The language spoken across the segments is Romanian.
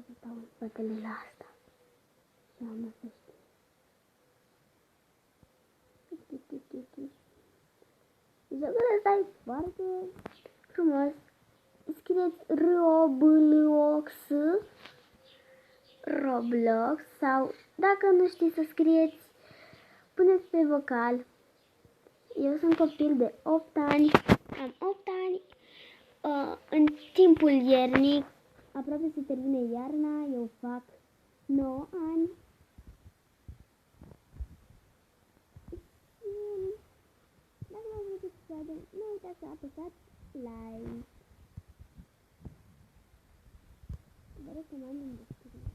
să stau în spatele la asta. Și am să știu. Jocul ăsta e foarte frumos. Scrieți Roblox sau dacă nu știți să scrieți, puneți pe vocal. Eu sunt copil de 8 ani, am 8 ani. În timpul iernii, aproape se termine iarna, eu fac 9 ani. Dacă v-ați văzut episoade, nu uitați să apăsați like. Vă recomand în descriere.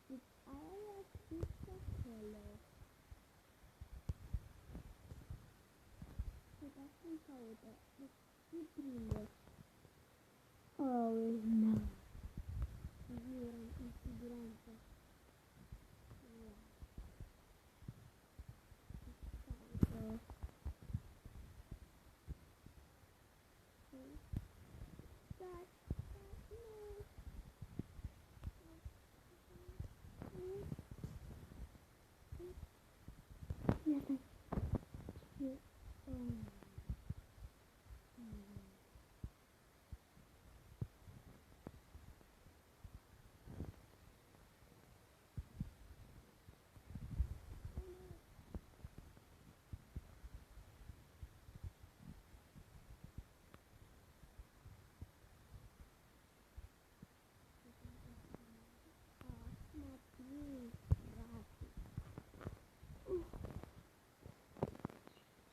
Deci aia scris acolo. Uitați cum caută. Deci nu prinde. Oh, no. Nu eram în siguranță.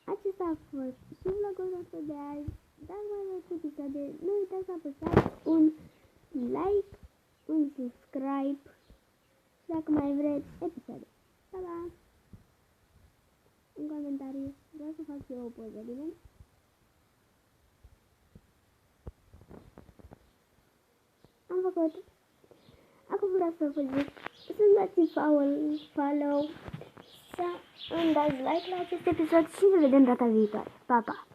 Acesta a fost și vlogul nostru de azi. Dacă mai vreți episoade, nu uitați să apăsați un like, un subscribe și dacă mai vreți episoade. Pa, pa! În comentarii, vreau să fac eu o poză, bine? Am făcut. Acum vreau să vă zic să-mi dați follow, să îmi dați like la acest episod și ne vedem data viitoare. Pa, pa!